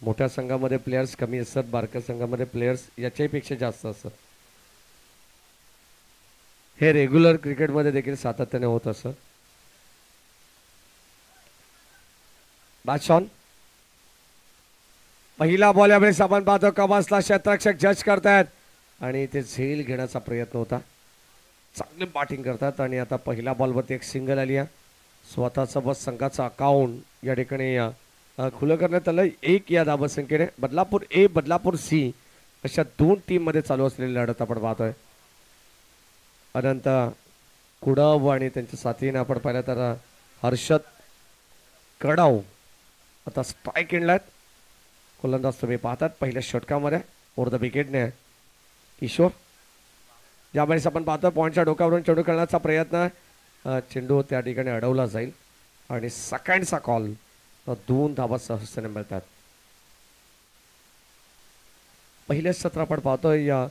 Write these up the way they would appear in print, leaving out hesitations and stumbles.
मोठ्या संघामध्ये प्लेयर्स कमी असतात, बारक्या संघामध्ये प्लेयर्स याच्यापेक्षा जास्त असतात. हे रेग्युलर क्रिकेटमध्ये देखील सातत्याने होत असतं. बादशॉन पहिला बॉल यावेळेस आपण पाहतो कमासला क्षेत्ररक्षक जज करतायत आणि ते झेल घेण्याचा प्रयत्न होता. चांगले बॅटिंग करतात आणि आता पहिल्या बॉलवरती एक सिंगल आली आहे. स्वतःचं बस संघाचं अकाउंट या ठिकाणी खुलं करण्यात आलं. एक या धावसंख्येने बदलापूर ए बदलापूर सी अशा दोन टीममध्ये चालू असलेली लढत आपण पाहतोय. अनंत कुडव आणि त्यांच्या साथीने आपण पाहिलं तर हर्षद कडाव आता स्ट्राईक एंडला आहेत. गोलंदाज तुम्ही पाहतात पहिल्या षटकामध्ये ओव्हर द विकेटने किशोर. ज्यावेळेस आपण पाहतो पॉईंटच्या डोक्यावरून चेंडू करण्याचा प्रयत्न, चेंडू त्या ठिकाणी अडवला जाईल आणि सेकंडचा कॉल. 2 धावा सहजतेने मिळतात. पहिलेच सत्र आपण पाहतोय या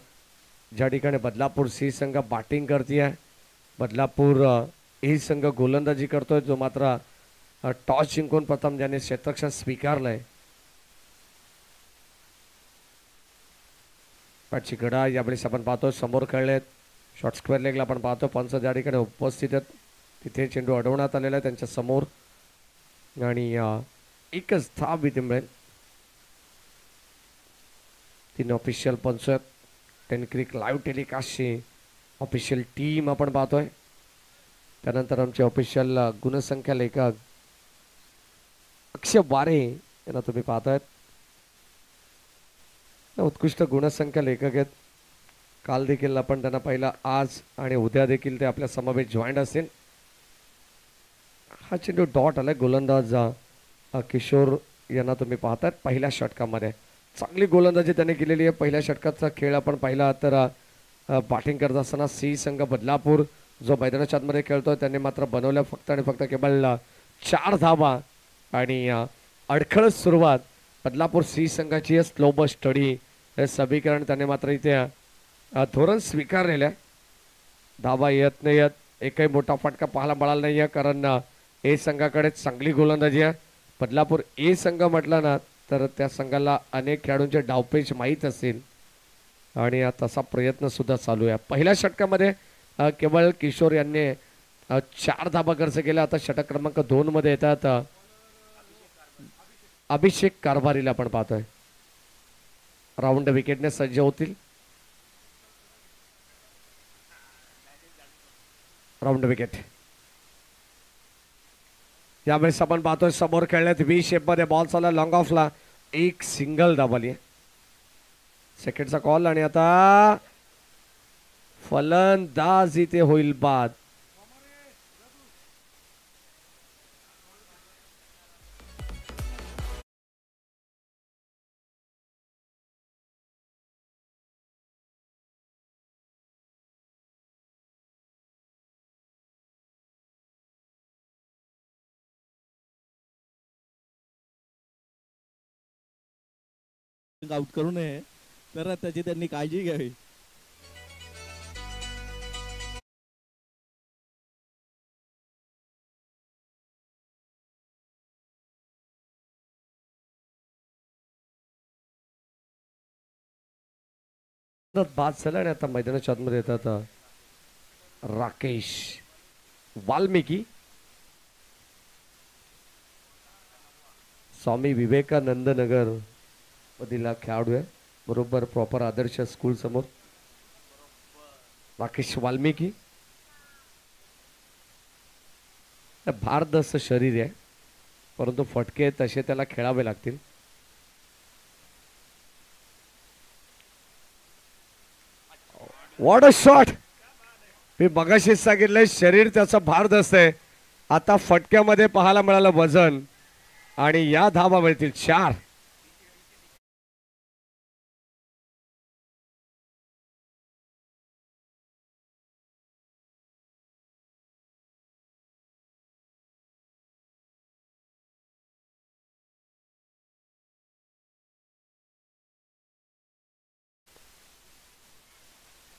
ज्या ठिकाणी बदलापूर सी संघ बॅटिंग करते, बदलापूर ए संघ गोलंदाजी करतोय, जो मात्र टॉस जिंकून प्रथम ज्याने क्षेत्ररक्षण स्वीकारलंय. पॅटची गडा यावेळेस आपण पाहतो समोर खेळलेत. शॉर्ट स्क्वेअर लेगला आपण पाहतो पंच ज्या ठिकाणी उपस्थित आहेत तिथे चेंडू अडवण्यात आलेला आहे त्यांच्या समोर आणि एकच धाव इथे मिळेल. 3 ऑफिशियल पंच आहेत. 10 क्रिक लाईव्ह टेलिकास्टची ऑफिशियल टीम आपण पाहतोय. त्यानंतर आमचे ऑफिशियल गुणसंख्या लेखक अक्षय वारे यांना तुम्ही पाहतायत. उत्कृष्ट गुणसंख्या लेखक आहेत. काल देखील आपण त्यांना पाहिलं, आज आणि उद्या देखील ते आपल्या समावेश जॉईंट असतील. हा चेंडू डॉट आलाय. गोलंदाज किशोर यांना तुम्ही पाहतात. पहिल्या षटकामध्ये चांगली गोलंदाजी त्याने केलेली आहे. पहिल्या षटकाचा खेळ आपण पाहिला तर बॅटिंग करत असताना सी संघ बदलापूर जो मैदानाच्या आतमध्ये खेळतोय त्यांनी मात्र बनवल्या फक्त आणि फक्त केवळ 4 धावा आणि अडखळत सुरुवात बदलापूर सी संघाची स्लो बस स्टडी हे समीकरण त्याने मात्र इथे धोरण स्वीकारलेलं आहे. धावा येत नाही आहेत. एकही मोठा फटका पाहायला मिळाला नाही आहे कारण ए संघाकडे चांगली गोलंदाजी आहे. बदलापूर ए संघ म्हटला ना तर त्या संघाला अनेक खेळाडूंचे डावपेच माहीत असतील आणि तसा प्रयत्न सुद्धा चालू आहे. पहिल्या षटकामध्ये केवळ किशोर यांनी 4 धावा खर्च केल्या. आता षटक क्रमांक 2 मध्ये येतात अभिषेक कारभारीला आपण पाहतोय. राऊंड विकेटने सज्ज होतील. राऊंड विकेट यावेळेस आपण पाहतोय समोर खेळण्यात व्ही शेप मध्ये बॉल चालला लॉंग ऑफला एक सिंगल दाबली. सेकंडचा कॉल आणि आता फलंदाज इथे होईल बाद. आउट करू नये तर त्याची त्यांनी काळजी घ्यावी. बाद झाला आणि आता मैदानाच्या आतमध्ये येतात राकेश वाल्मिकी. स्वामी विवेकानंद नगर मधील खेळाडू आहे. बरोबर प्रॉपर आदर्श स्कूल समोर राकेश वाल्मिकी. भारदस्त शरीर आहे परंतु फटके तसे त्याला खेळावे लागतील. What a shot. मी मगाशीच सांगितलंय शरीर त्याचं भारदस्त आहे. आता फटक्यामध्ये पाहायला मिळालं वजन आणि या धावा मिळतील 4.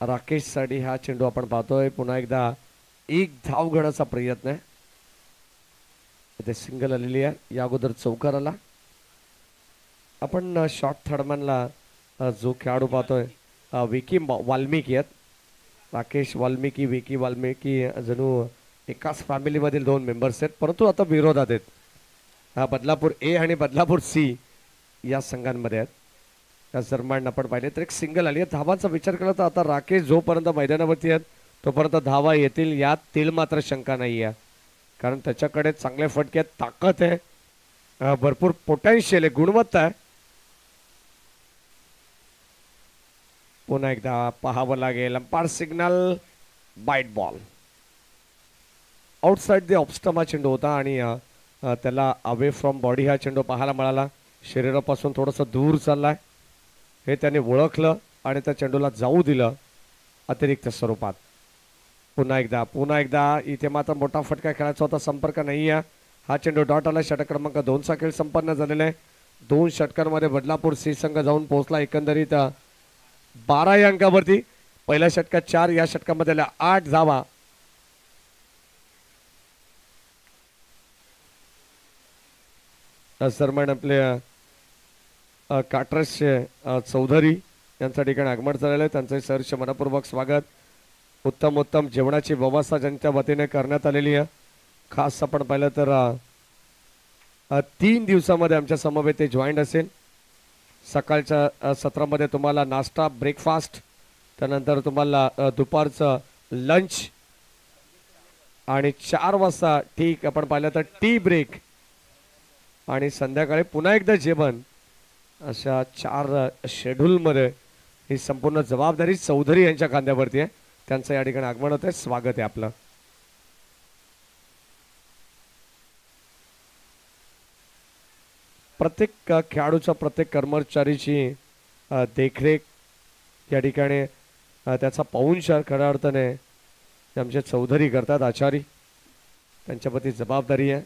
राकेश साठी हा चेंडू आपण पाहतोय. पुन्हा एकदा एक धाव घेण्याचा प्रयत्न आहे. इथे सिंगल आलेली आहे. या अगोदर चौकार आला. आपण शॉर्ट थर्डमॅनला जो खेळाडू पाहतोय विकी वाल्मिकी आहेत. राकेश वाल्मिकी, विकी वाल्मिकी जणू एकाच फॅमिलीमधील दोन मेंबर्स आहेत, परंतु आता विरोधात आहेत. बदलापूर ए आणि बदलापूर सी या संघांमध्ये आहेत. या दरम्यान आपण पाहिले तर एक सिंगल आली आहे. धावांचा विचार केला तर आता राकेश जोपर्यंत मैदानावरती आहेत तोपर्यंत धावा येतील यात तिल मात्र शंका नाही आहे, कारण त्याच्याकडे चांगले फटके आहेत, ताकद आहे, भरपूर पोटेन्शियल आहे, गुणवत्ता आहे. पुन्हा एकदा पाहावं लागेल. Umpire signal, wide ball. Outside the off stump हा चेंडू होता आणि त्याला अवे फ्रॉम बॉडी हा चेंडू पाहायला मिळाला. शरीरापासून थोडंसं दूर चाललाय हे त्याने ओळखलं आणि त्या चेंडूला जाऊ दिलं अतिरिक्त स्वरूपात. पुन्हा एकदा इथे मात्र मोठा फटका खेळायचा होता, संपर्क नाही आहे. हा चेंडू डॉट आला. षटक क्रमांक 2चा खेळ संपन्न झालेला आहे. 2 षटकांमध्ये बदलापूर सी संघ जाऊन पोहोचला एकंदरीत 12 या अंकावरती. पहिल्या षटकात 4, या षटकामध्ये 8 धावा. दरम्यान आपले काट्रसचे चौधरी यांच्या ठिकाणी आगमन झालेलं आहे. त्यांचं सहर्ष मनपूर्वक स्वागत. उत्तम जेवणाची व्यवस्था ज्यांच्या वतीने करण्यात आलेली आहे. खास आपण पाहिलं तर 3 दिवसामध्ये आमच्या समवेत ते जॉईंट असेल. सकाळच्या सत्रामध्ये तुम्हाला नाश्ता, ब्रेकफास्ट, त्यानंतर तुम्हाला दुपारचं लंच आणि 4 वाजता ठीक आपण पाहिलं तर टी ब्रेक आणि संध्याकाळी पुन्हा एकदा जेवण, अशा 4 शेड्यूलमध्ये ही संपूर्ण जबाबदारी चौधरी यांच्या खांद्यावरती आहे. त्यांचं या ठिकाणी आगमन होतं आहे. स्वागत आहे आपलं. प्रत्येक खेळाडूच्या, प्रत्येक कर्मचारीची देखरेख या ठिकाणी त्याचा पाहुणचार खऱ्या अर्थाने आमचे चौधरी करतात, आचारी. त्यांच्याप्रती जबाबदारी आहे.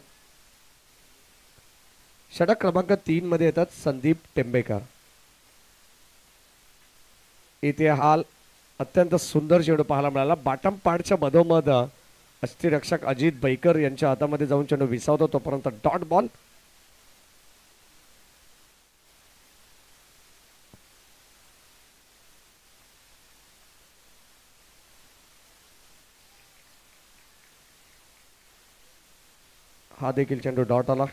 षटक क्रमांक 3 मध्ये येतात संदीप टेंबेकर. इथे हाल अत्यंत सुंदर चेंडू पाहायला मिळाला. बॉटम पार्टच्या मधोमध अष्टरक्षक अजित बैकर यांच्या हातामध्ये जाऊन चेंडू विसावतो तोपर्यंत डॉट बॉल. हा देखील चेंडू डॉट आला.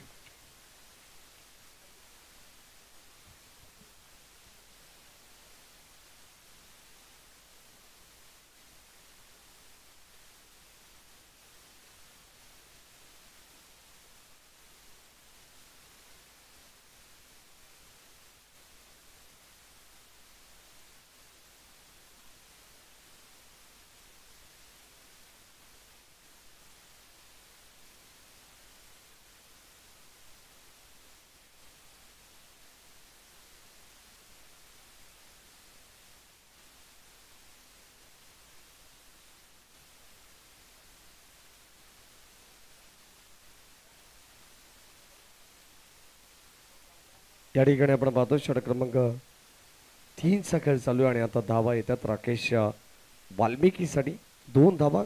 या ठिकाणी आपण पाहतो षटक क्रमांक 3चा खेळ चालू आहे आणि आता धावा येतात राकेश वाल्मिकीसाठी. 2 धावा.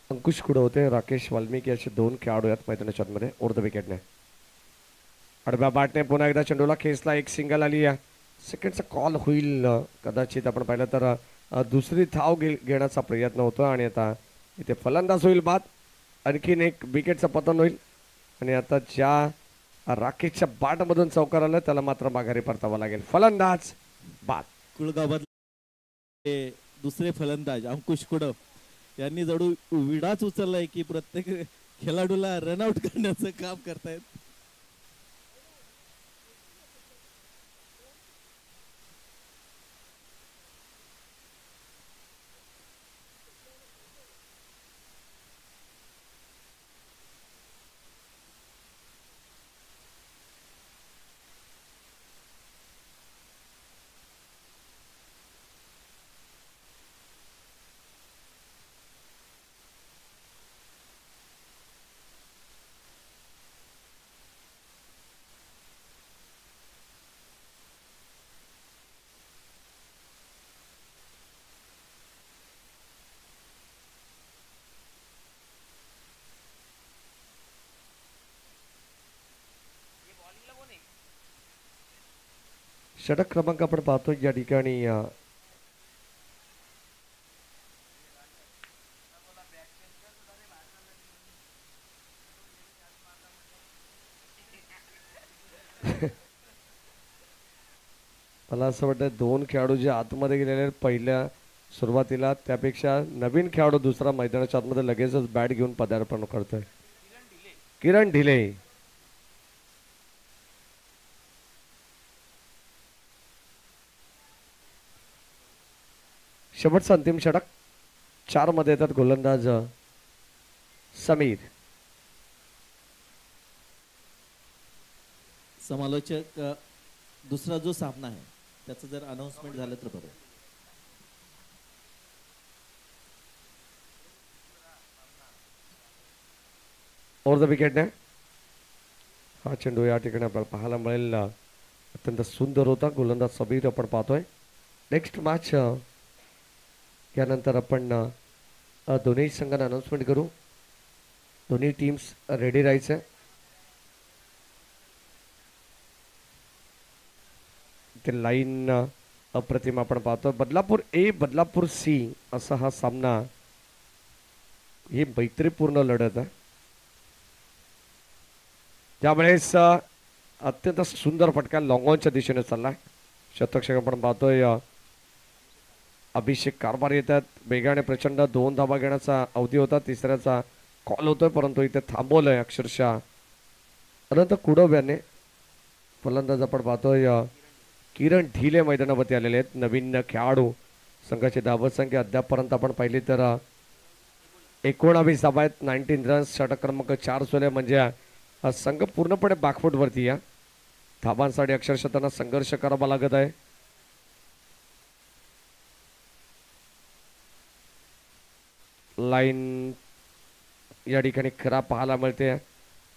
अंकुश कुठे होते, राकेश वाल्मिकी असे 2 खेळाडू आहेत मैदानाच्या आतमध्ये. ओर द विकेटने आडव्या बॅटने पुन्हा एकदा चेंडूला खेचला. एक सिंगल आली आहे. सेकंडचा कॉल होईल कदाचित. आपण पाहिलं तर दुसरी धाव घेण्याचा प्रयत्न होतो आणि आता इथे फलंदाज होईल बाद. आणखीन एक विकेटचं पतन होईल आणि आता ज्या राकेशच्या बाटमधून चौकार आलं त्याला मात्र माघारी परतावं लागेल. फलंदाज बाद. कुळगावात दुसरे फलंदाज अंकुश कुडव यांनी जणू विडाच उचललाय की प्रत्येक खेळाडूला रनआउट करण्याचं काम करतायत. षटक क्रमांक आपण पाहतो या ठिकाणी मला असं वाटतं दोन खेळाडू जे आतमध्ये गेलेले आहेत पहिल्या सुरुवातीला त्यापेक्षा नवीन खेळाडू दुसरा मैदानाच्या आतमध्ये लगेचच बॅट घेऊन पदार्पण करतोय. किरण ढिले. शेवटचा अंतिम षटक 4 मध्ये येतात गोलंदाज समीर. समालोचक दुसरा जो सामना आहे त्याचं जर अनाउन्समेंट झालं तर बरं. ओव्हर द विकेट ने हा चेंडू या ठिकाणी आपल्याला पाहायला मिळेल. अत्यंत सुंदर होता गोलंदाज समीर आपण पाहतोय. नेक्स्ट मॅच यानंतर आपण दोन्ही संघांना अनाउन्समेंट करू. दोन्ही टीम्स रेडी राहायचं. ते लाईन अप्रतिम आपण पाहतोय. बदलापूर ए बदलापूर सी असा हा सामना. ही मैत्रीपूर्ण लढत आहे. त्यावेळेस अत्यंत सुंदर फटका लॉंग ऑनच्या दिशेने चाललाय. शतकक्षक आपण पाहतोय अभिषेक कारभार येतात वेगाने प्रचंड 2 धावा घेण्याचा अवधी होता. तिसऱ्याचा कॉल होतोय परंतु इथे थांबवलंय अक्षरशः अनंत कुडव याने. फलंदाज आपण पाहतोय किरण ढिले मैदानावरती आलेले आहेत. नवीन खेळाडू. संघाची धावत संख्या अद्यापपर्यंत आपण पाहिली तर 19 धावा आहेत. 19 रन्स. षटक क्रमांक 4 सोले म्हणजे हा संघ पूर्णपणे बॅकफूट वरती या धाबांसाठी अक्षरशः त्यांना संघर्ष करावा लागत आहे. लाईन या ठिकाणी खराब पाहायला मिळते.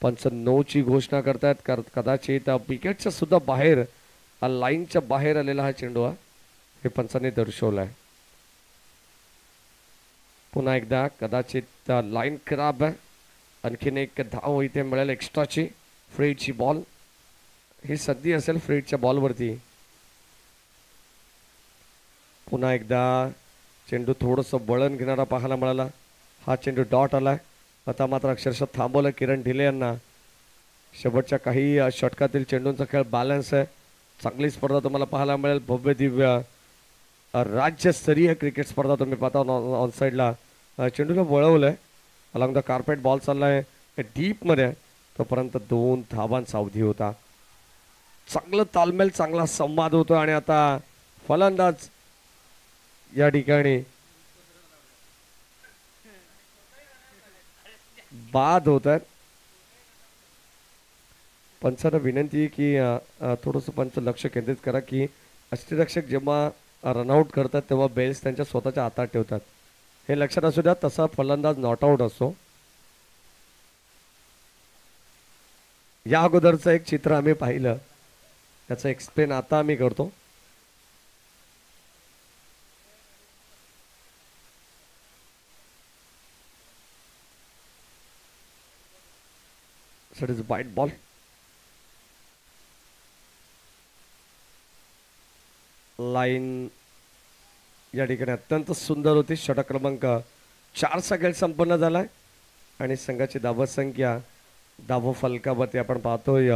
पंच 9 ची घोषणा करतायत. कदाचित विकेटच्या सुद्धा बाहेर लाईनच्या बाहेर आलेला हा चेंडू हे पंचांनी दर्शवलाय. पुन्हा एकदा कदाचित लाईन खराब आहे. आणखीन एक धाव इथे मिळेल एक्स्ट्राची. फ्रेडची बॉल ही संधी असेल फ्रेडच्या बॉलवरती. पुन्हा एकदा चेंडू थोडंसं वळण घेणारा पाहायला मिळाला. हा चेंडू डॉट आलाय. आता मात्र अक्षरशः थांबवलं किरण ढिले यांना. शेवटच्या काही षटकातील चेंडूंचा खेळ बॅलन्स आहे. चांगली स्पर्धा तुम्हाला पाहायला मिळेल. भव्य दिव्य राज्यस्तरीय क्रिकेट स्पर्धा तुम्ही पाहता. ऑन साईडला चेंडूला वळवलंय. अलॉंग द कार्पेट बॉल चाललाय डीपमध्ये. तोपर्यंत 2 धावांचा अवधी होता. चांगलं तालमेल चांगला संवाद होतो आणि आता फलंदाज या ठिकाणी बाद होत आहेत. पंचांना विनंती आहे की थोडंसं पंच लक्ष केंद्रित करा की यष्टिरक्षक जेव्हा रनआउट करतात तेव्हा बेल्स त्यांच्या स्वतःच्या हातात ठेवतात. हे लक्षात असू द्या. तसा फलंदाज नॉट आउट असतो. या अगोदरचं एक चित्र आम्ही पाहिलं त्याचं एक्सप्लेन आता आम्ही करतो. So it is white ball. Line या ठिकाणी अत्यंत सुंदर होती. षटक क्रमांक 4 खेळ संपन्न झालाय आणि संघाची धावत संख्या धाव फलकावरती आपण पाहतोय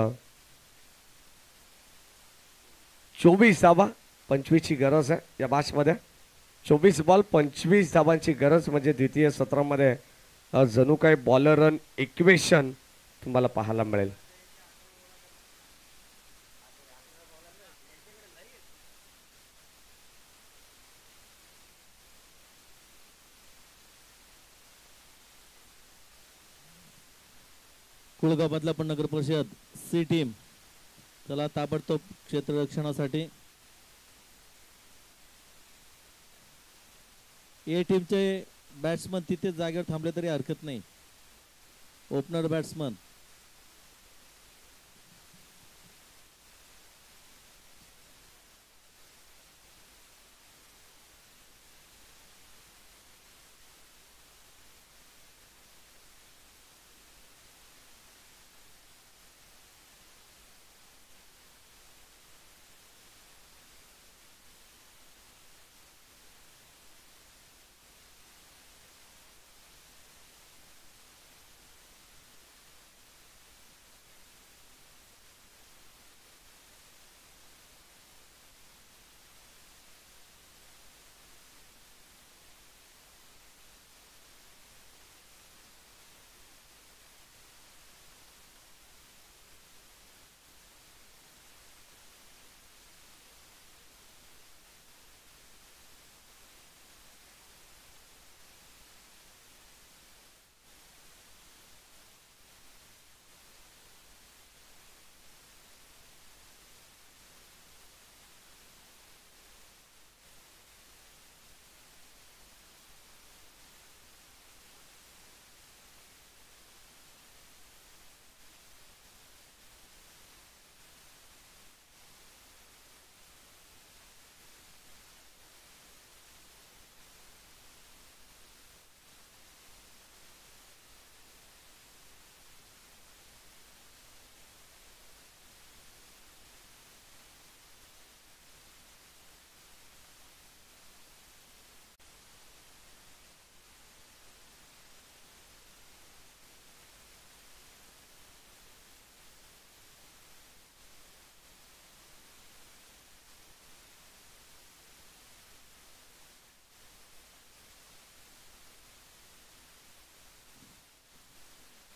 24 धावा. 25 ची गरज आहे या मॅच मध्ये. 24 बॉल 25 धावांची गरज म्हणजे द्वितीय सत्रामध्ये जणू काही बॉलर रन इक्वेशन तुम्हाला पाहायला मिळेल. कुळगाव बदलापूर नगर परिषद सी टीम चला ताबडतोब क्षेत्ररक्षणासाठी. ए टीमचे बॅट्समन तिथे जागेवर थांबले तरी हरकत नाही. ओपनर बॅट्समन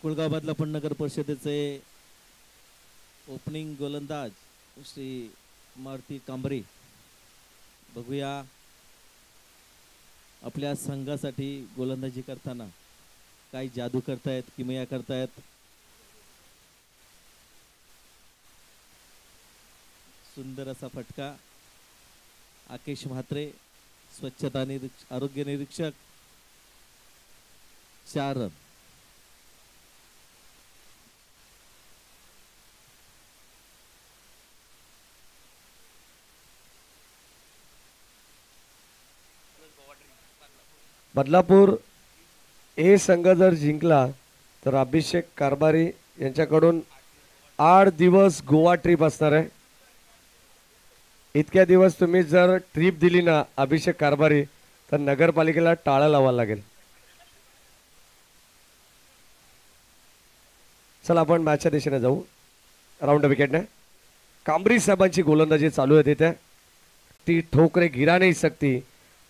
कुळगाव पण नगर परिषदेचे ओपनिंग गोलंदाज श्री मारुती कांबरे बघूया आपल्या संघासाठी गोलंदाजी करताना काय जादू करतायत, किमया करतायत. सुंदर असा फटका. आकेश म्हात्रे स्वच्छता आरोग्य निरीक्षक 4 रन. बदलापूर ए संघ जर जिंकला तर अभिषेक कारभारी यांच्याकडून 8 दिवस गोवा ट्रिप असणार आहे. इतक्या दिवस तुम्ही जर ट्रिप दिली ना अभिषेक कारभारी तर नगरपालिकेला टाळं लावायला लागेल. चला आपण मॅचच्या दिशेने जाऊ. राऊंड विकेटने कांबरी साहेबांची गोलंदाजी चालू आहे. तिथे ती ठोकरे गिरा नहीं सकती.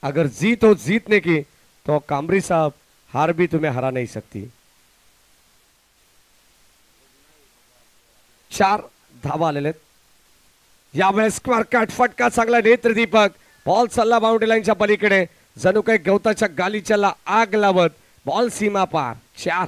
अगर जीत हो जीतने की तो कांबरी साहब हार भी तुम्हें हरा नहीं सकती. 4 धावा आलेले आहेत. यावेळेस स्क्वेअर कट फटका चांगला नेत्रदीपक. बॉल चालला बाउंड्री लाईनच्या पलीकडे जणू काही गवताच्या गालीच्याला आग लावत बॉल सीमा पार. 4.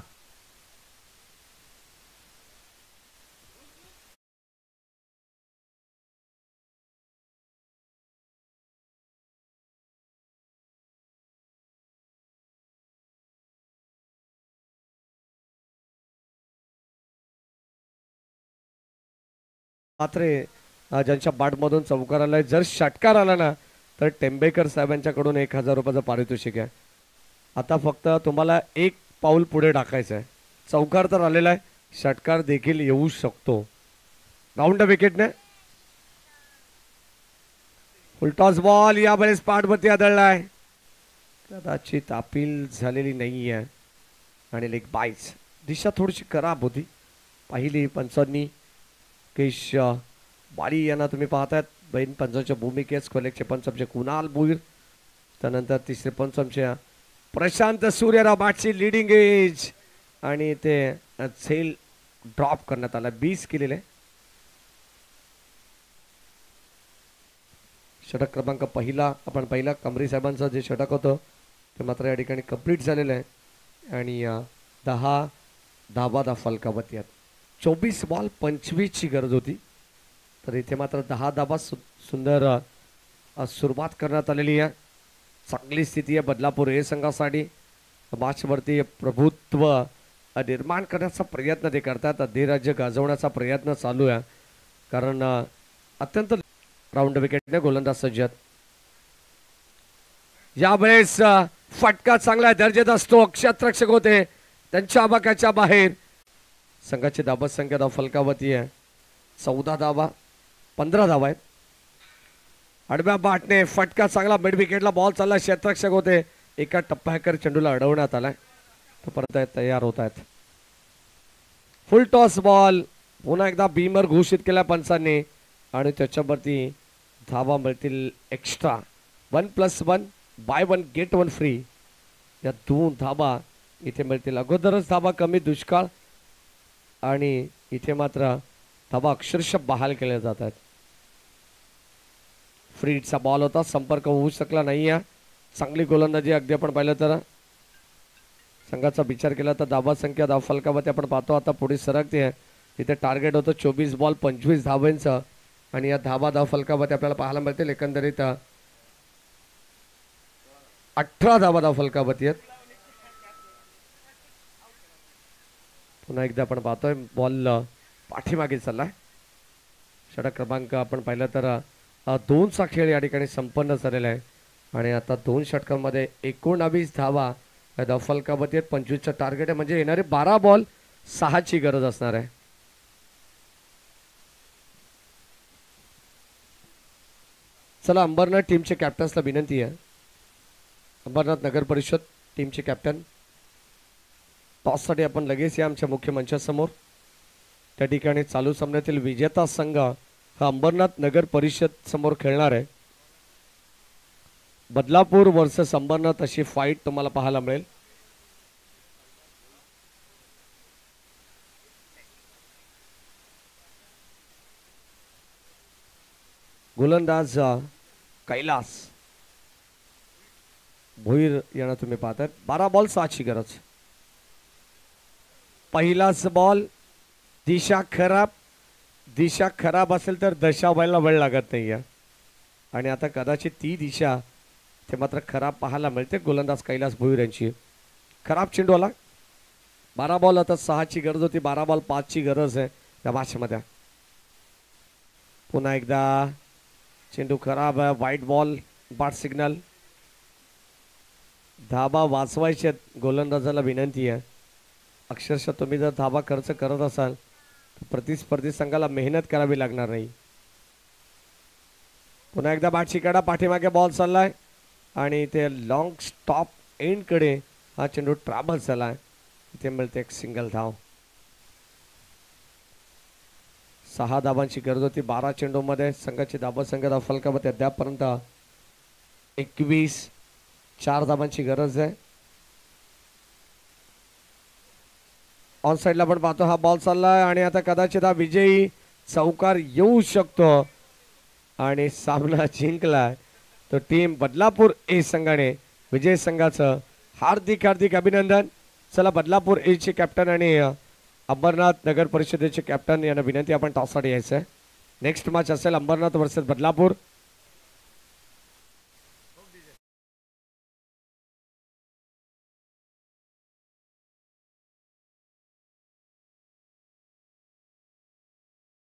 मात्र ज्यांच्या बाटमधून चौकार आलाय जर षटकार आला ना तर टेंबेकर साहेबांच्याकडून 1000 रुपयाचं पारितोषिक आहे. आता फक्त तुम्हाला एक पाऊल पुढे टाकायचं आहे. चौकार तर आलेला आहे, षटकार देखील येऊ शकतो. राऊंड विकेटने फुलटॉस बॉल यावेळेस पाठवरती आदळलाय. कदाचित अपील झालेली नाही आहे आणि लेग बाईच. दिशा थोडीशी खराब होती. पहिली पंचांनी केश बारी यांना तुम्ही पाहतायत बहीण पंचांच्या भूमिकेत. खोलेचे पंच आमचे कुणाल भोईर. त्यानंतर तिसरे पंच आमचे प्रशांत सूर्यराव बाटची लिडिंग एज आणि ते झेल ड्रॉप करण्यात आला. 20 केलेले. षटक क्रमांक पहिला आपण पहिला कांबरी साहेबांचं जे षटक होतं ते मात्र या ठिकाणी कंप्लीट झालेलं आहे आणि 10 धाबा फलकावती आहेत. 24 बॉल 25 ची गरज होती तर इथे मात्र 10 धाबा सुंदर सुरुवात करण्यात आलेली आहे. चांगली स्थिती आहे बदलापूर ए संघासाठी. मॅचवरती प्रभुत्व निर्माण करण्याचा प्रयत्न ते करतात. अधिराज्य गाजवण्याचा प्रयत्न चालू आहे कारण अत्यंत राऊंड विकेटने गोलंदाज सज्ज आहेत. यावेळेस फटका चांगला दर्जेत असतो. क्षेत्ररक्षक होते त्यांच्या आबाकाच्या बाहेर. संघाची धाबा संख्या धाव फलकावती आहे 14 धावा 15 धावा आहेत. आडव्या बाटने फटका चांगला मिड विकेटला बॉल चालला. क्षेत्ररक्षक होते एका टप्प्याकर चेंडूला अडवण्यात आलाय. तो परत तयार होत आहेत. फुल टॉस बॉल पुन्हा एकदा बीमर घोषित केला पंचांनी आणि त्याच्यावरती धावा मिळतील एक्स्ट्रा. 1+1 bye 1 gate 1 free. या 2 धावा इथे मिळतील. अगोदरच धावा कमी दुष्काळ आणि इथे मात्र धावा अक्षरशः बहाल केल्या जातात. फ्रीडचा बॉल होता, संपर्क होऊ शकला नाही. चांगली गोलंदाजी अगदी आपण पाहिलं तर संघाचा विचार केला तर धावा संख्या धाव फलकावरती आपण पाहतो आता पुढे सरकते आहे. इथे टार्गेट होतं 24 बॉल 25 धावांचं आणि या धाव फलकावरती आपल्याला पाहायला मिळतील एकंदरीत 18 धाव फलकावरती आहेत. पुन्हा एकदा आपण पाहतोय बॉल पाठीमागे चाललाय. षटक क्रमांक आपण पाहिलं तर 2चा खेळ या ठिकाणी संपन्न झालेला आहे आणि आता 2 षटकांमध्ये 19 धावा या धाव फलकावरती आहेत. 25चं टार्गेट आहे म्हणजे येणारे 12 बॉल 6ची गरज असणार आहे. चला अंबरनाथ टीमचे कॅप्टन्सला विनंती आहे. अंबरनाथ नगर परिषद टीमचे कॅप्टन टॉससाठी आपण लगेच या आमच्या मुख्य मंचासमोर. त्या ठिकाणी चालू सामन्यातील विजेता संघ हा अंबरनाथ नगर परिषद समोर खेळणार आहे. बदलापूर वर्सेस अंबरनाथ अशी फाईट तुम्हाला पाहायला मिळेल. गोलंदाज कैलास भोईर यांना तुम्ही पाहतात. 12 बॉल 6ची गरज. पहिलाच बॉल. दिशा खराब असेल तर दशा व्हायला वेळ लागत नाही आहे. आणि आता कदाचित ती दिशा ते मात्र खराब पाहायला मिळते. गोलंदाज कैलास भोईर यांची खराब चेंडू आला. 12 बॉल आता 6ची गरज होती. 12 बॉल 5ची गरज आहे या मॅचमध्ये. पुन्हा एकदा चेंडू खराब आहे. वाईट बॉल. Bat signal. धाबा वाचवायचे गोलंदाजाला विनंती आहे. अक्षरशः तुम्ही जर धाबा खर्च करत असाल तर प्रतिस्पर्धी संघाला मेहनत करावी लागणार नाही. पुन्हा एकदा बॅटची कडा. पाठीमागे बॉल चाललाय आणि ते लॉंग स्टॉप एंडकडे हा चेंडू ट्रॅव्हल झालाय. इथे मिळते एक सिंगल धाव. 6 धाबांची गरज होती 12 चेंडूमध्ये. संघाची धाबा संघ फलकामध्ये अद्यापपर्यंत 21. 4 धाबांची गरज आहे. ऑन साइडला पण पाहतो हा बॉल चाललाय आणि आता कदाचित हा विजयी चौकार येऊ शकतो आणि सामना जिंकलाय तो टीम बदलापूर ए संघाने. विजय संघाचं हार्दिक अभिनंदन. चला बदलापूर ए चे कॅप्टन आणि अंबरनाथ नगर परिषदेचे कॅप्टन यांना विनंती आपण टॉससाठी यायचं आहे. नेक्स्ट मॅच असेल अंबरनाथ वर्सेस बदलापूर.